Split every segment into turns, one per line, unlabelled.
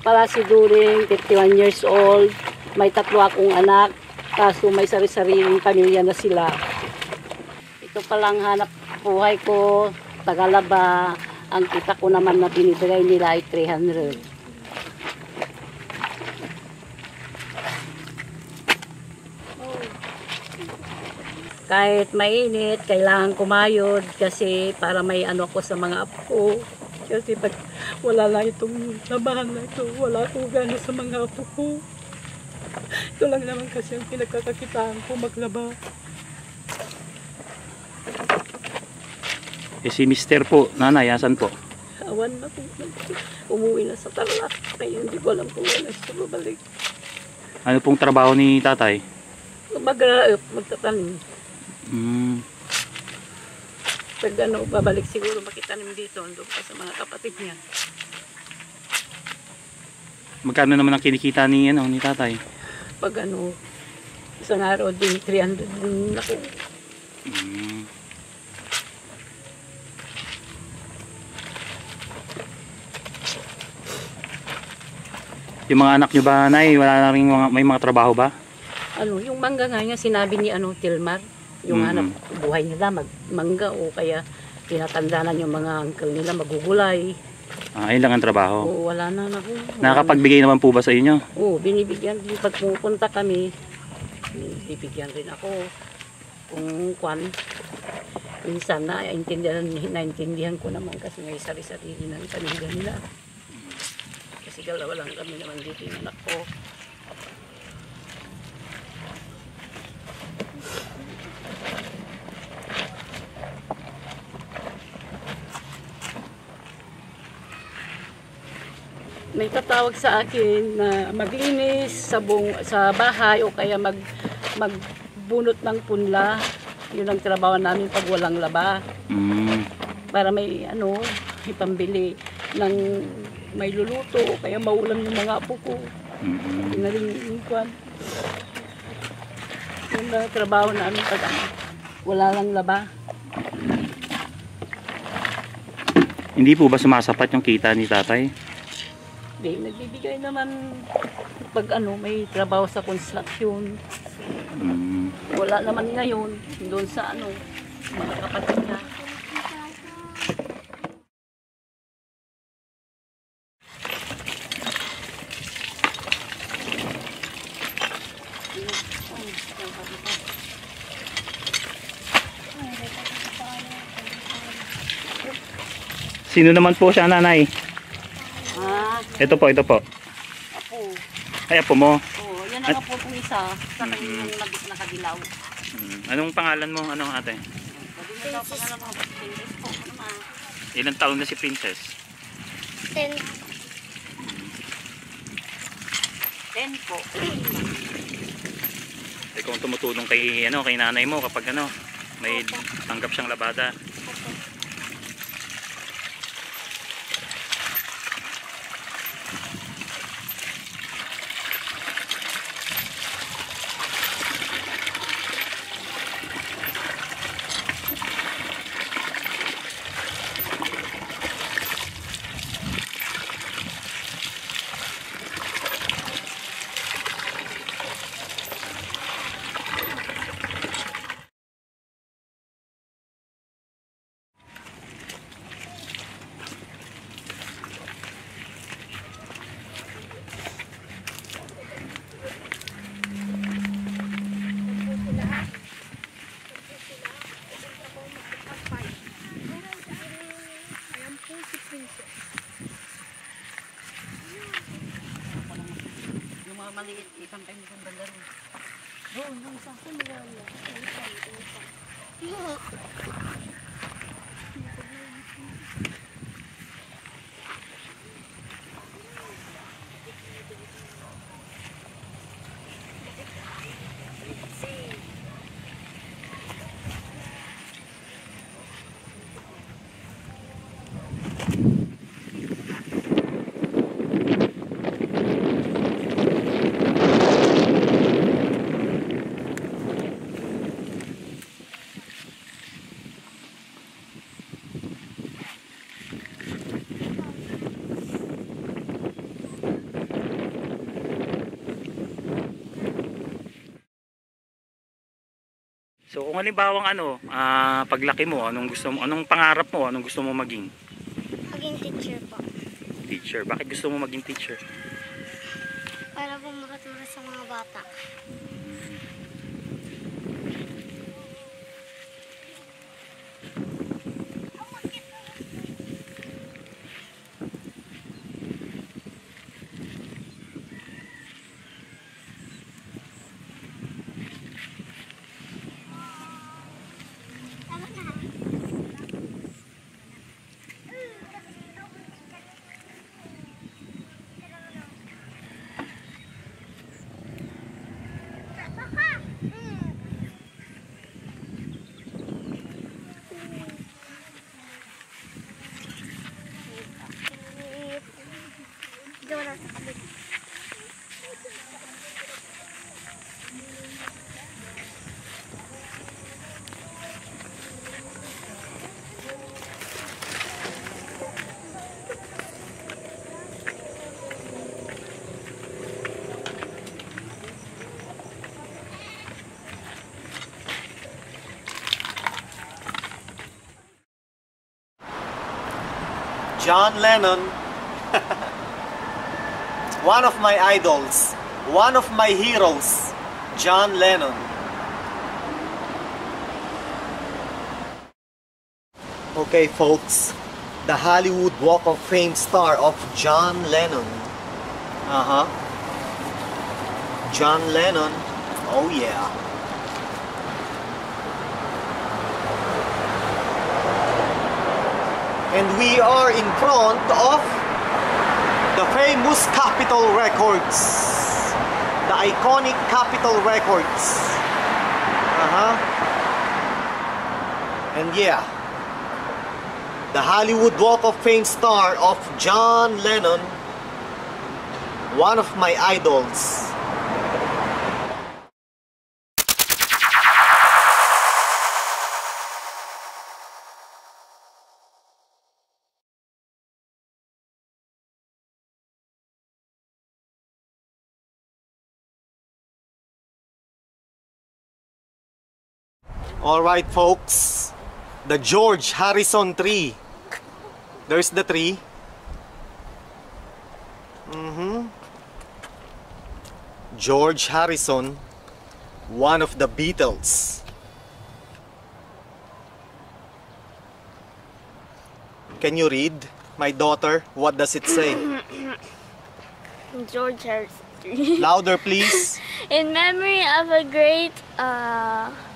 pala si During, 51 years old. May 3 akong anak. Kaso may sari-sariling pamilya na sila. Ito palang hanap buhay ko, Tagalaba. Ang kita ko naman na binibigay nila ay 300. Kahit mainit, kailangan kumayod kasi para may ano ko sa mga apo ko. Kasi pag wala na itong labahan na ito, wala akong gana sa mga apo ko. Ito lang naman kasi ang pinagkakakitaan ko maglaba.
Eh si Mister po, nanay, asan po?
Awan na po. Umuwi na sa Tarlac. Kaya hindi ko alam kung wala siya babalik.
Ano pong trabaho ni tatay?
Magtatanim. Pag ano, babalik siguro makitanim dito. Doon pa sa mga kapatid niya.
Magkano naman ang kinikita ni, ni tatay?
Pag ano, isang araw din, 300 din ako.
Yung mga anak nyo ba, nay, wala na rin may mga trabaho ba?
Ano, yung mangga nga niya, sinabi ni Tilmar, yung hanap buhay nila, magmangga o kaya tinatandaanan yung mga uncle nila, magugulay.
Ayun lang ang trabaho.
Oo, wala na ako.
Nakakapagbigay naman po ba sa inyo?
Oo, binibigyan din. Pag pupunta kami, bibigyan rin ako. Kung minsan naintindihan ko naman kasi may sarili-sarili ng pamilya nila. Kasi dalawa lang kami naman dito yung anak ko. May tatawag sa akin na maglinis sa bahay o kaya magbunot ng punla. Yun ang trabaho namin pag walang laba. Para may ipambili ng may luluto o kaya maulam yung mga apo ko. Yun na rin yung kwan. Yun ang trabaho namin pag wala lang laba.
Hindi po ba sumasapat yung kita ni tatay?
Hindi, nagbibigay naman pag may trabaho sa construction. Wala naman ngayon doon sa mga kapatid niya.
Sino naman po siya, nanay? Ito po.
Apo.
Ay, apo mo?
Oo, yan ang apo kong isa. Sa kanyang nakadilaw.
Anong pangalan mo? Anong ate? Ilang taon na si Princess?
10.
10 po.
Ikaw ang tumutulong kay nanay mo kapag may tanggap siyang labada.
Yung mga maliit, ipantay mo kong banda rin. Doon, yung sa akin,
So kung halimbawang ano, paglaki mo, anong gusto mo, anong pangarap mo, anong gusto mo maging?
Maging teacher po.
Teacher. Bakit gusto mo maging teacher?
Para po makatulong sa mga bata. Tama na. Gawa na sa kabit.
John Lennon, one of my idols, one of my heroes, John Lennon. Okay folks, the Hollywood Walk of Fame star of John Lennon. John Lennon, oh yeah. And we are in front of the famous Capitol Records, the iconic Capitol Records. And yeah, the Hollywood Walk of Fame star of John Lennon, one of my idols. Alright folks, the George Harrison tree. There's the tree. George Harrison, one of the Beatles. Can you read, my daughter? What does it say?
George Harrison.
Louder please.
In memory of a great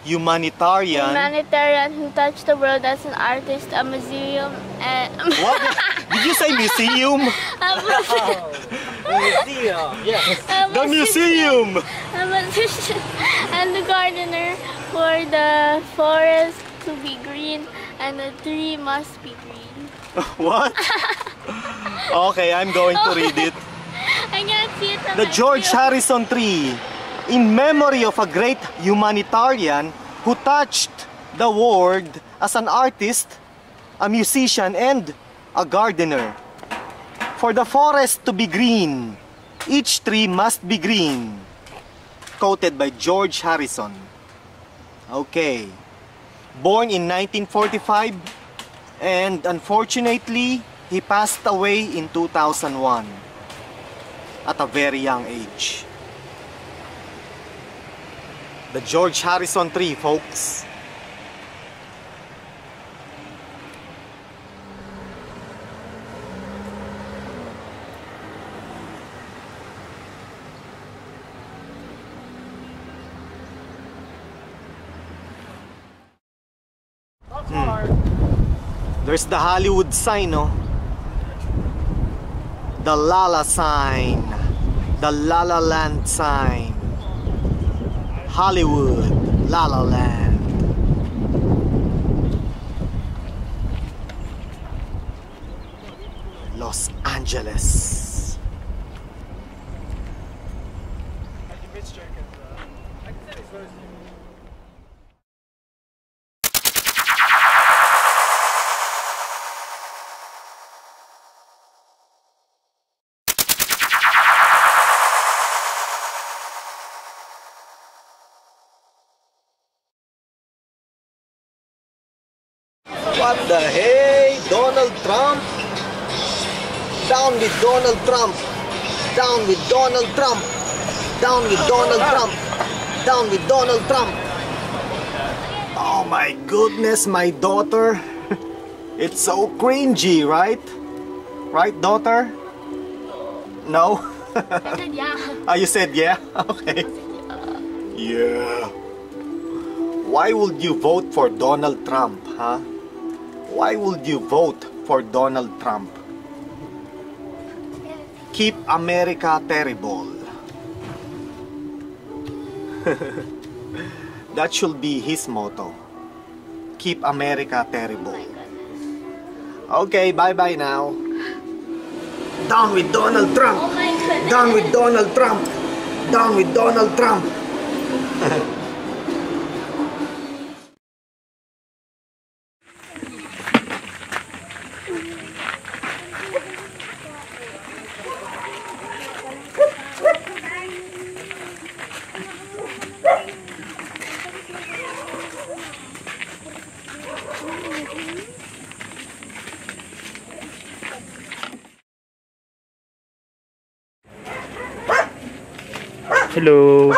Humanitarian.
who touched the world as an artist, a museum, and
What? Did you say museum? The museum!
a musician and the gardener, for the forest to be green and the tree must be green.
What? Okay, I'm going to read it.
I can't see it on
The
my
George
view.
Harrison tree, in memory of a great humanitarian who touched the world as an artist, a musician, and a gardener. For the forest to be green, each tree must be green. Quoted by George Harrison. Okay. Born in 1945, and unfortunately, he passed away in 2001 at a very young age. The George Harrison tree, folks. There's the Hollywood sign, no? The Lala sign. The La La Land sign. Hollywood, La La Land. Los Angeles. What the hey? Donald Trump? Down with Donald Trump. Down with Donald Trump. Down with Donald Trump. Down with Donald Trump. Oh my goodness, my daughter. It's so cringy, right? Right, daughter? No?
I said yeah.
Ah, you said yeah? Okay. Yeah. Why would you vote for Donald Trump, huh? Why would you vote for Donald Trump? Keep America terrible. That should be his motto. Keep America terrible. Okay, bye-bye now. Down with Donald Trump!
Oh my goodness.
Down with Donald Trump! Down with Donald Trump!
Hello.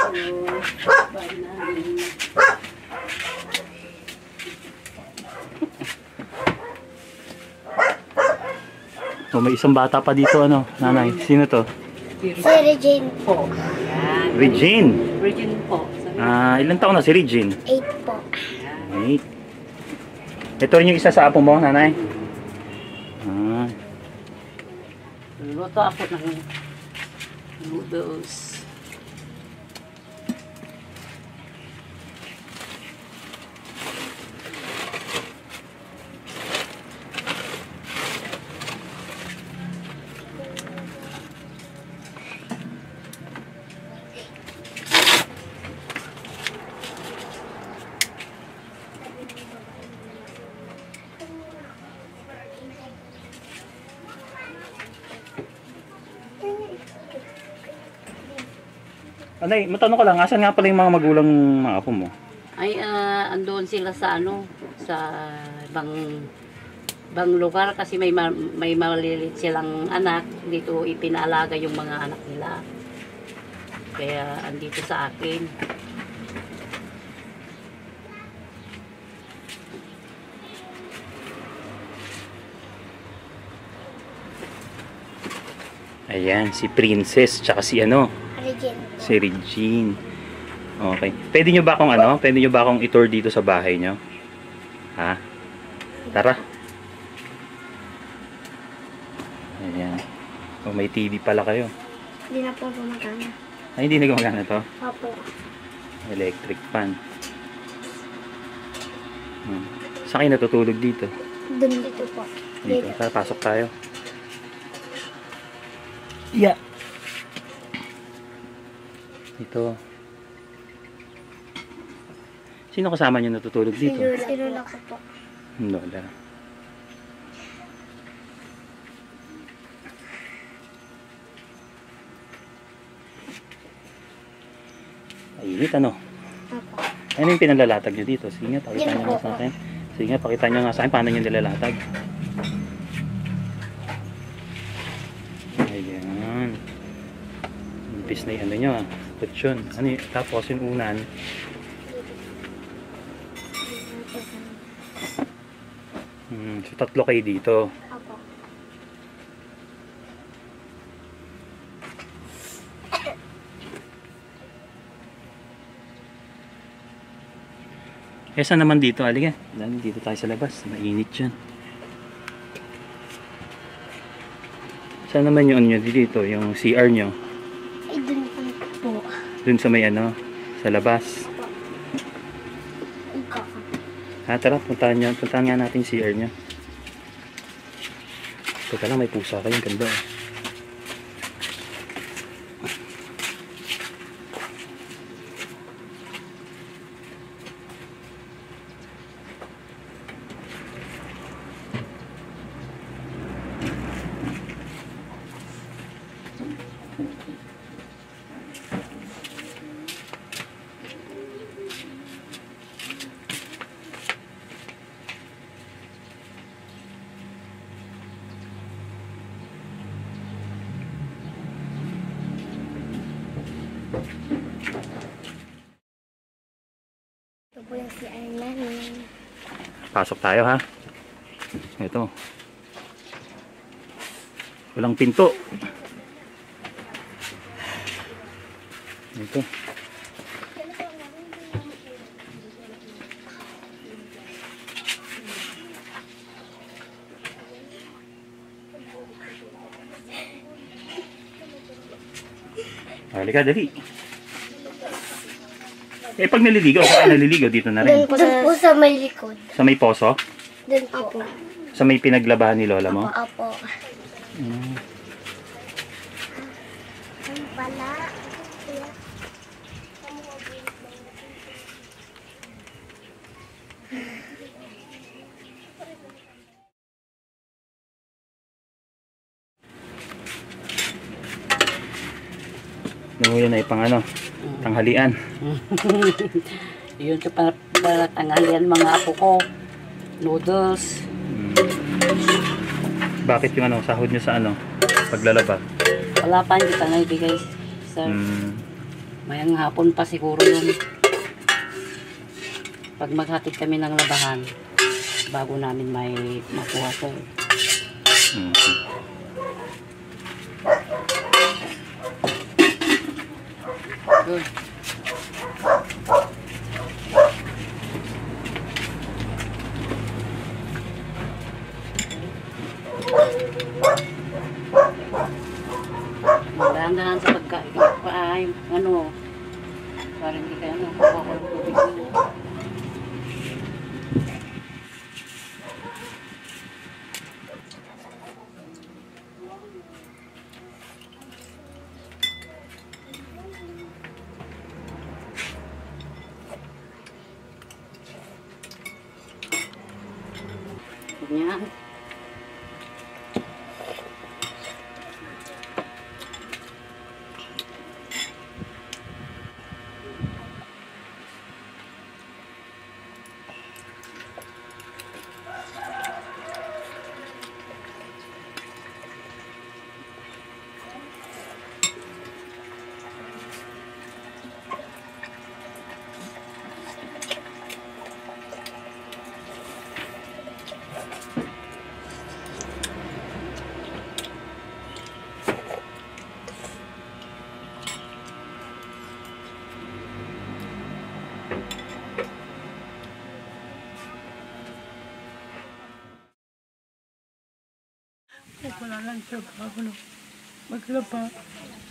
Oh, may isang bata pa dito, ano, nanay. Sino to?
Si Regine
Po. Yan.
Regine.
Virgin po. Sabi
Ilang taon na si Regine?
8 po.
Wait. Ito rin yung isa sa apo mo, nanay?
luto ako ng noodles.
Anay, matanong ko lang, asan nga pala yung mga magulang mga apo mo?
Ay, andoon sila sa ano, sa ibang lugar kasi may maliliit silang anak. Dito ipinaalaga yung mga anak nila. Kaya andito sa akin.
Ayan, si Princess, tsaka si ano?
Regine.
Si Regine. Okay. Pwede nyo ba akong i-tour dito sa bahay nyo? Ha? Tara. Ayan. Oh, may TV pala kayo.
Hindi na po gumagana.
Ay, hindi na gumagana to?
Opo.
Electric fan. Saan kayo natutulog dito?
Dun dito po.
Dito. Tara, pasok tayo. Yeah. Ito. Sino kasama niyo natutulog dito?
Si Lola ko po.
Lola. Mainit ano?
Opo.
Ano yung pinalalatag niyo dito? Sige nga, pakita niyo nga sa akin. Sige nga, pakita niyo nga sa akin paano niyo nilalatag. Ayan. Impis na yung ano nyo. Kutsyon. Ano yun? Tapos yung unan. So tatlo kayo dito.
Opo.
Eh saan naman dito? Halika. Dito tayo sa labas. Mainit dyan. Saan naman yung ano nyo dito? Yung CR nyo?
Ay, dun po.
Dun sa may ano? Sa labas.
Ikaw.
Tara, puntahan nga natin CR nyo. Teka lang, may pusa kayo. Ganda eh.
po yung CR namin.
Pasok tayo ha. Ito. Walang pinto. Ito. Halika, dali. Eh, pag naliligaw, saan naliligaw? Dito na rin.
Doon po sa may likod.
Sa may poso?
Doon po.
Sa may pinaglabahan ni Lola mo?
Apo.
Mm.
Ano pala?
Nanguya na ipang ano, tanghalian.
Yun ito para tanghalian mga apo ko. Noodles.
Mm. Bakit yung ano, sahod nyo sa ano, paglalaba?
Wala pa, hindi pa naibigay. Sir,
Mm.
mayang hapon pa siguro yun. Pag maghatid kami ng labahan, bago namin may makuha ko.
Mm.
Good. Dahan-dahan sa pagkain. Ay, ano, parang hindi kayo, ano, kuha ko ng tubig nila. Ganyan.
Wala lang trabaho no. Maglaba.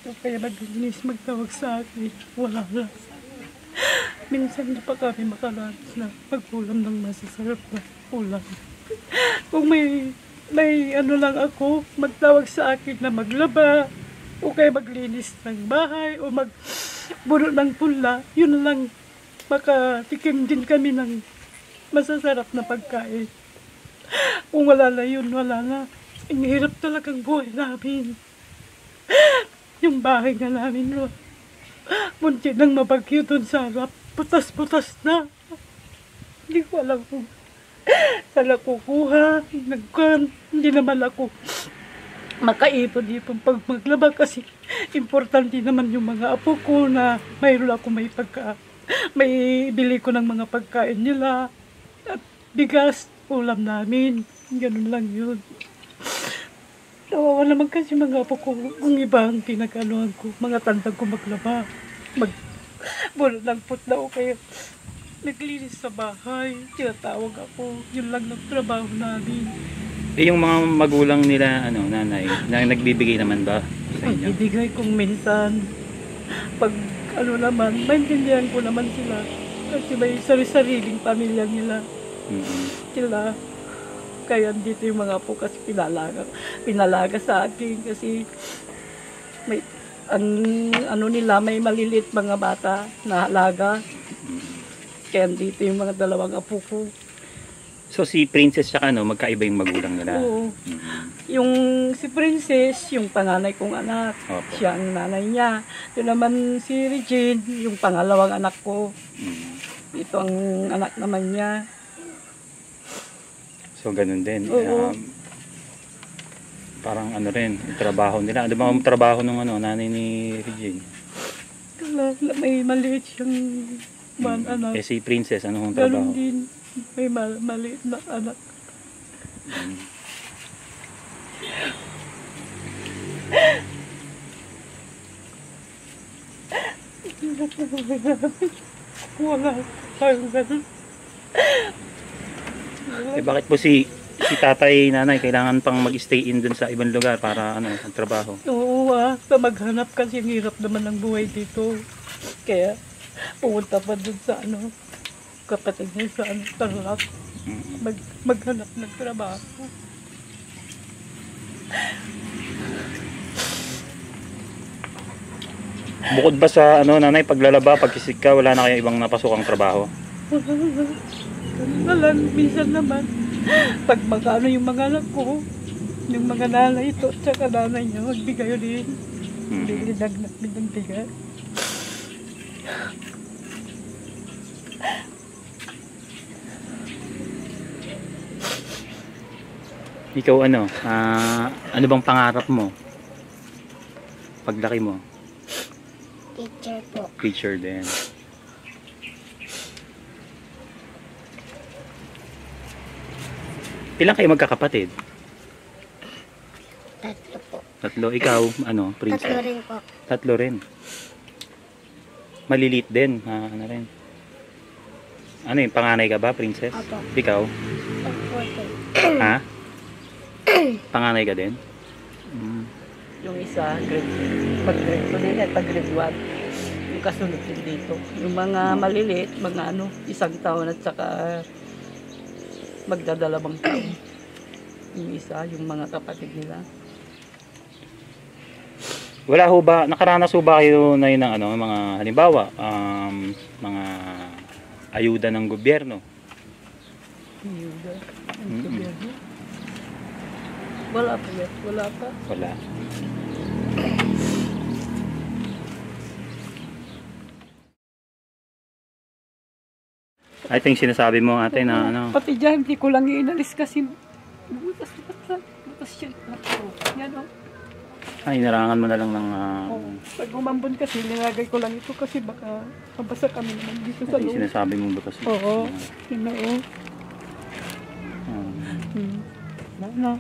O kaya maglinis, magtawag sa akin. Wala lang. Minsan hindi pa kami makalaras na magkulam ng masasarap na ulam. Kung may ano lang ako, magtawag sa akin na maglaba, o kaya maglinis ng bahay, o magbuno ng pula, yun lang. Makatikim din kami ng masasarap na pagkain. Kung wala na yun, wala na. Ang hirap talagang buhay namin. Yung bahay nga namin, no? Munti nang mabagyo dun sa harap. Butas-butas na. Hindi ko alam kung saan ako kukuha. Hindi naman ako makaipon-ipon pag maglaba kasi importante naman yung mga apo ko na mayroon ako may bili ko ng mga pagkain nila. At bigas, ulam namin. Ganun lang yun. Nawawa naman kasi mga apo ko, kung iba ang pinag-anuhan ko, mga tandang ko maglaba, magbulot ng putla o kaya naglinis sa bahay, tinatawag ako, yun lang ng trabaho namin.
Eh, yung mga magulang nila, ano, nanay, na nagbibigay naman ba sa inyo?
Ibigay kong minsan, pag ano naman, maintindihan ko naman sila, kasi may sari-sariling pamilya nila, sila. Kaya dito yung mga apo kasi pinalaga sa akin kasi may ano nila, may maliliit mga bata na alaga. Kaya dito yung mga dalawang apo ko.
So si Princess tsaka ano, magkaiba yung magulang nila?
Oo. Yung si Princess, yung panganay kong anak,
Opo.
siya ang nanay niya. Ito naman si Regine, yung pangalawang anak ko. Ito ang anak naman niya.
So ganun din.
Oo.
Parang ano rin, yung trabaho nila. Ano ba ang trabaho ng ano, nanay ni Regine?
May maliit siyang One anak.
Eh si Princess, ano hong
Ganun
trabaho?
din. May maliit na anak. Wala. Parang ganun.
Eh bakit po si tatay, nanay, kailangan pang mag-stay in dun sa ibang lugar para ano, magtrabaho?
Oo sa maghanap kasi ang hirap naman ng buhay dito. Kaya pumunta pa dun sa kapatid niya sa Tarlac. Maghanap ng trabaho.
Bukod ba sa nanay, paglalaba, pagkisik ka, wala na kayo ibang napasukang trabaho?
Ganun na lang, minsan naman. Pag magkano yung mga anak ko, yung mga nanay ito, tsaka nanay niya, magbigay din. Bilinag namin ng bigat.
Ikaw ano bang pangarap mo? Paglaki mo?
Teacher po.
Teacher din. Ilan kayo magkakapatid?
Tatlo po.
Tatlo. Ikaw, Princess?
Tatlo rin po.
Tatlo rin. Malilit din. Ano rin? Ano yung panganay ka ba, Princess?
Opo.
Ikaw?
Opo.
Ha? Panganay ka din?
Yung isa, pag-grade 2 din at pag-grade 1. Yung kasunod din dito. Yung mga maliliit, mga 1 taon at saka magdadalawang taon. Yung isa, yung mga kapatid nila.
Wala ho ba, nakaranas ho ba kayo na yun ng mga halimbawa, mga ayuda ng gobyerno?
Ayuda.
Mm-mm.
Wala pa yan. Wala pa.
Wala. I think sinasabi mo ate na
Pati dyan, hindi ko lang inalis kasi butas siya. Yan
ay narangan mo na lang ng
Pag umambon kasi, nilagay ko lang ito kasi baka mabasa kami naman dito sa
ay,
loob.
sinasabi mo ba kasi?
Oo. Yun na Ano?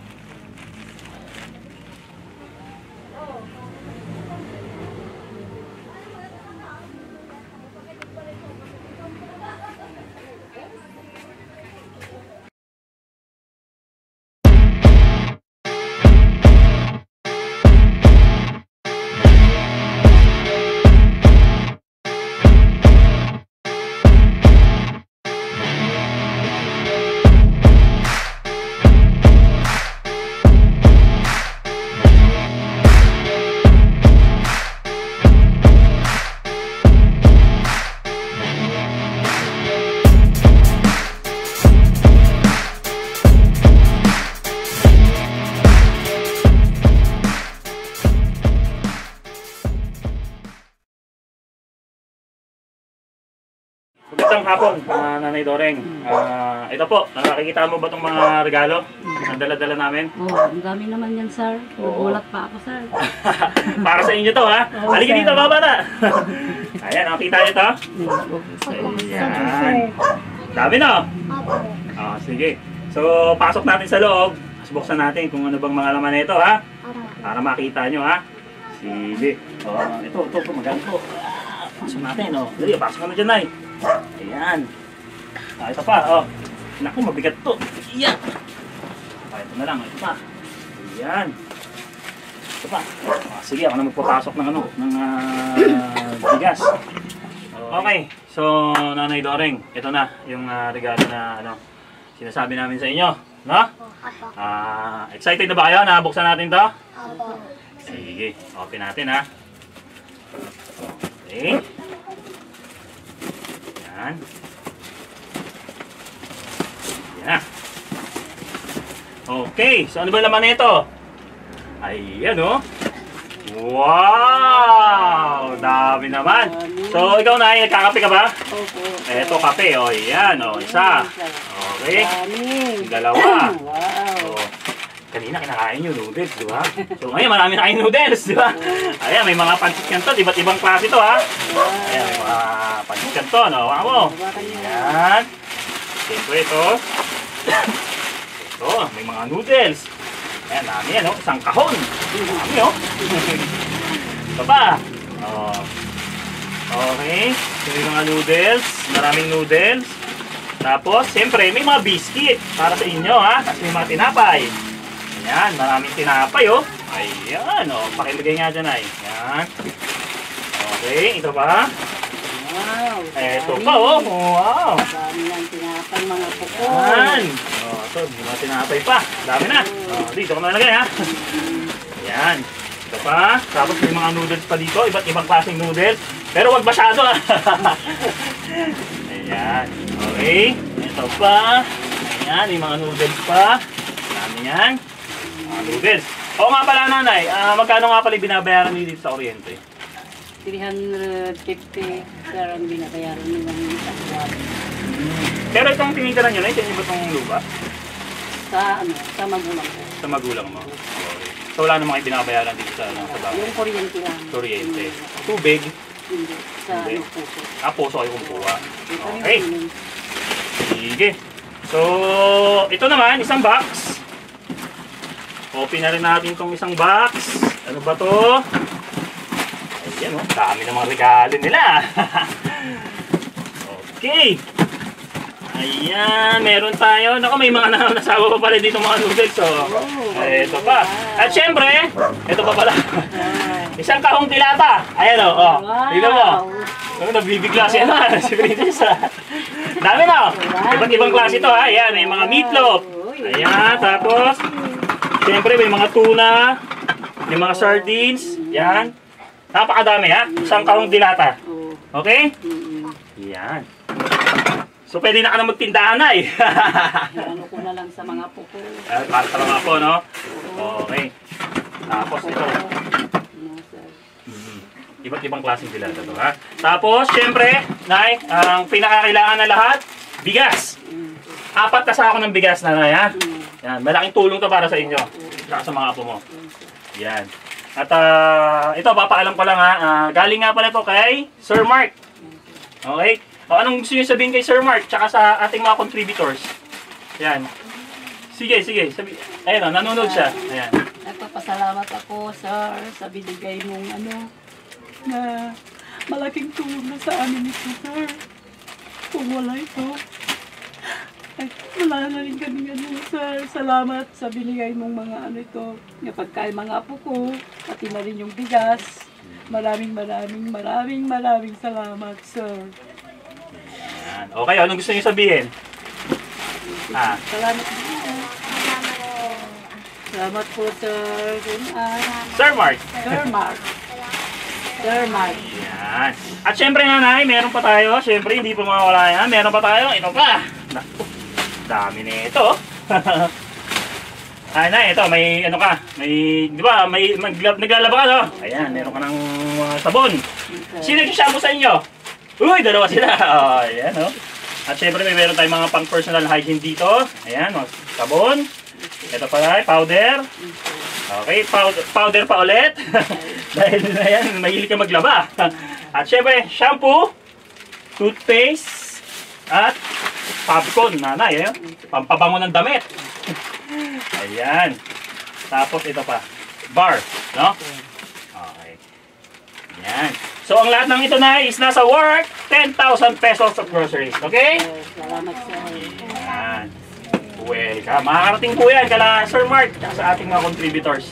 Magandang hapon, Nanay Doreng. Ito po, nakakikita mo ba itong mga regalo? Ang dala-dala namin?
Oh, ang dami naman yan, sir. Nagulat pa ako, sir.
Para sa inyo to, ha? Halika dito, mga bata! Ayan, nakita nyo to? Ayan. Dami na, oh. Sige. So, pasok natin sa loob. Buksan natin kung ano bang mga laman nito, ha? Para makita nyo, ha? Sige. Ito, maganda to. Pasok natin, Dali, pasok ka na dyan, Nay. Ayan. Ito pa, Naku, mabigat to. Ayan. Ito na lang, ito pa. Ayan. Ito pa. Sige, ako na magpapasok ng ng bigas. Okay. So, Nanay Doreng, ito na yung regalo na sinasabi namin sa inyo, no? Excited na ba kayo na buksan natin to? Sige, open natin, ha. Okay. Yan. Yan. Okay, so ano ba laman nito? Ayan, wow! Dami naman. So, ikaw na, nagkakape ka ba?
Opo.
Eto, kape. Yan, isa. Okay. Dalawa.
Wow.
kanina kinakain yung noodles, di ba? So ngayon marami na kayong noodles, di ba? Ayan, may mga pancit canton, iba't ibang klase to ha. Ayan, may mga pancit canton, no? Wala mo. Ayan. Siyempre ito. Ito, may mga noodles. Ayan, dami yan, no? Isang kahon. Dami, no? Ito pa. Oh. Okay. So may mga noodles, maraming noodles. Tapos, siyempre, may mga biscuit para sa inyo, ha? Tapos may mga tinapay. Ayan, maraming tinapay, oh. Ayan, oh. Pakilagay nga dyan, ay. Ayan. Okay, ito pa.
Wow.
Ito pa, oh. Wow.
Dami ng tinapay mga puko.
Ayan. Oh, ito, may mga tinapay pa. Dami na. Oh, dito ko nalagay, ha? Ayan. Ito pa. Tapos may mga noodles pa dito. Iba't ibang klaseng noodles. Pero wag masyado, ha? Ayan. Okay. Ito pa. Ayan, may mga noodles pa. Dami yan. Mga noodles. Oo nga pala, nanay. Magkano nga pala binabayaran niyo dito sa kuryente?
350 sir ang binabayaran nila ng isang buwan.
Pero itong tinitira nyo na, ito ba itong lupa?
Sa magulang ko.
Sa magulang mo. Okay. So wala namang binabayaran dito sa, sa bahay?
Yung kuryente lang.
Kuryente. Tubig?
Hindi. Sa
Hindi.
puso.
Puso kayo kumukuha.
Ito yung
Okay.
kunin.
Sige. So, ito naman, isang box. Open na rin natin itong isang box. Ano ba to? Ayan, oh. Dami ng mga regalo nila. Okay. Ayan, meron tayo. Naku, may mga nasawa pa pala dito mga noodles. So, ito pa. At syempre, ito pa pala. Isang kahong tilata. Ayan, oh. Oh. Tignan mo. Nabibigla siya na. Si Princess. Dami na. Iba't ibang klase ito, ha. Ayan, may mga meatloaf. Ayan, tapos, syempre, may mga tuna. May mga sardines. Ayan. Napakadami, ha. Isang kahong dilata. Okay? Ayan. So, pwede na ka na magtindahan na, eh.
Ano ko na lang sa mga puko.
Para sa mga po, no? Okay. Tapos, ito. Iba't ibang klaseng dilata to, ha? Tapos, syempre, Nay, ang pinakakailangan na lahat, bigas. 4 na sako ng bigas na, Nay, ha? Yan, malaking tulong to para sa inyo. Saka sa mga apo mo. Yan. At ito, papaalam ko lang, ha? Galing nga pala to kay Sir Mark. Okay? O, anong gusto nyo sabihin kay Sir Mark tsaka sa ating mga contributors? Yan. Sige, sige. Ayun, o, nanonood siya. Ayan.
Nagpapasalamat ako, sir, sa binigay mong na malaking tulong na sa amin ito, sir. Kung wala ito, ay wala na rin kami sir. Salamat sa binigay mong mga ito, na pagkain mga apo ko, pati na rin yung bigas. Maraming salamat, sir.
Ayan. Okay, anong gusto niyo sabihin?
Salamat po. Salamat po, sir.
Sir Mark.
Sir Mark. Sir Mark.
Ayan. At syempre nga, Nay, meron pa tayo. Syempre, hindi pa mawawala yan. Meron pa tayo. Ito pa. Naku, dami nito. Ay, Nay, ito, may ano ka. May, di ba, may naglalaba ka, no? Ayan, meron ka ng sabon. Sino yung shampoo sa inyo? Uy, dalawa sila. Oh, ayan, no? At syempre, meron tayong mga pang personal hygiene dito. Ayan, oh, sabon. Ito pala, powder. Okay, powder pa ulit. Dahil na yan, mahilig ka maglaba. At syempre, shampoo, toothpaste, at popcorn, nanay. Eh? Pampabango ng damit. Ayan. Tapos ito pa, bar, no? Okay. Ayan. So, ang lahat ng ito na is nasa worth 10,000 pesos of groceries. Okay?
Salamat, sir.
Ayan. Welcome. Makakarating po yan kala Sir Mark at sa ating mga contributors.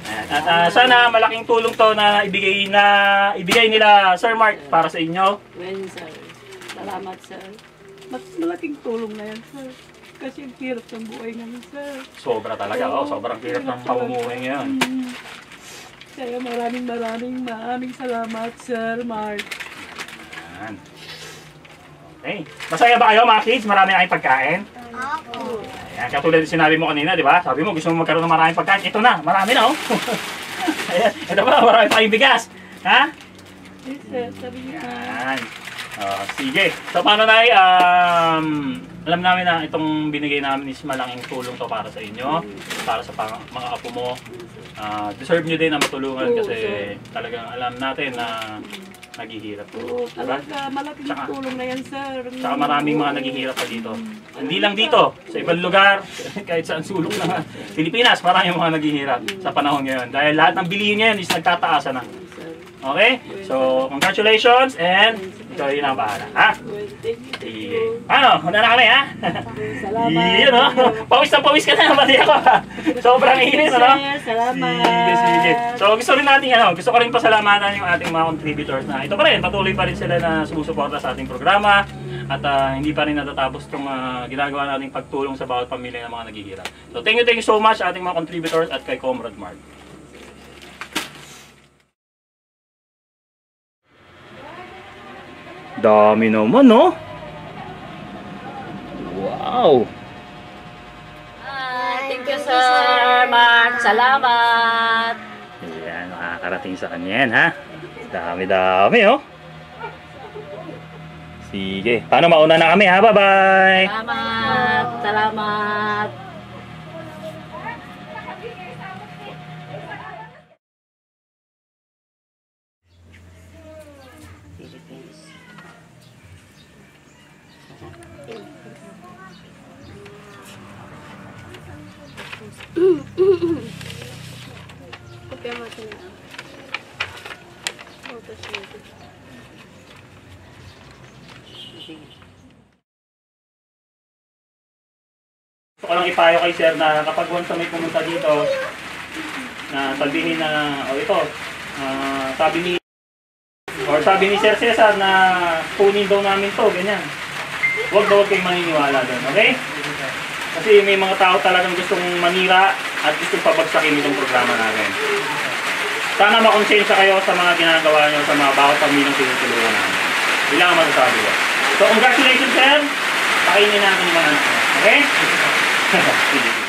Ayan. At sana malaking tulong to na ibigay nila Sir Mark para sa inyo.
Well, sir. Salamat, sir. Mas malaking tulong na yan, sir. Kasi ang hirap ng buhay namin, sir.
Sobra talaga. Oh, sobrang hirap ng pamumuhay ngayon.
Kaya maraming salamat, Sir Mark.
Ayan. Okay. Masaya ba kayo mga kids? Marami na kayong pagkain?
Ako.
Ayan, katulad yung sinabi mo kanina, di ba? Sabi mo, gusto mo magkaroon ng maraming pagkain. Ito na, marami na, oh. Ayan, ito pa, marami pa kayong bigas. Ha?
Yes, sir. Sabi niyo na.
Ayan. Sige. So, paano na alam namin na itong binigay namin is malaking tulong to para sa inyo, para sa mga apo mo. Deserve nyo din na matulungan kasi talagang alam natin na naghihirap po.
Oo,
Diba?
talaga, malaking tulong na yan, sir.
Tsaka maraming mga naghihirap pa dito. Hindi lang dito, sa ibang lugar, kahit saan sulok ng Pilipinas, maraming mga naghihirap sa panahon ngayon. Dahil lahat ng bilihin ngayon is nagtataasan na. Okay? So, congratulations and ikaw yun ang bahala. Ha? Sige. Ano? Una na kami, ha?
Salamat.
Yun, no? Pawis na pawis ka na, pati ako. Sobrang init, no?
Salamat.
Sige. So, gusto rin natin, gusto ko rin pasalamatan yung ating mga contributors na ito pa rin, patuloy pa rin sila na sumusuporta sa ating programa at hindi pa rin natatapos itong ginagawa nating pagtulong sa bawat pamilya ng mga naghihirap. So, thank you so much ating mga contributors at kay Comrade Mark. Dami naman, no? Wow!
Thank you, sir. Mark. Salamat.
Ayan, makakarating sa kanya yan, ha? Dami-dami, oh. Sige. Paano, mauna na kami, ha? Bye-bye!
Salamat. Salamat.
Kopya mo ito na. Photos mo ito.
Gusto ko lang ipayo kay sir na kapag once na may pumunta dito, na sabihin na, ito, sabi ni Sir Cesar na kunin daw namin to, ganyan. Huwag kayong maniniwala doon, okay? Kasi may mga tao talagang gustong manira at gustong pabagsakin itong programa namin. Sana makonsensya kayo sa mga ginagawa nyo sa mga bawat pamilyang tinutulungan namin. Ilang ang masasabi ko. So, congratulations, sir! Pakainin natin yung mga anak. Okay? Sige.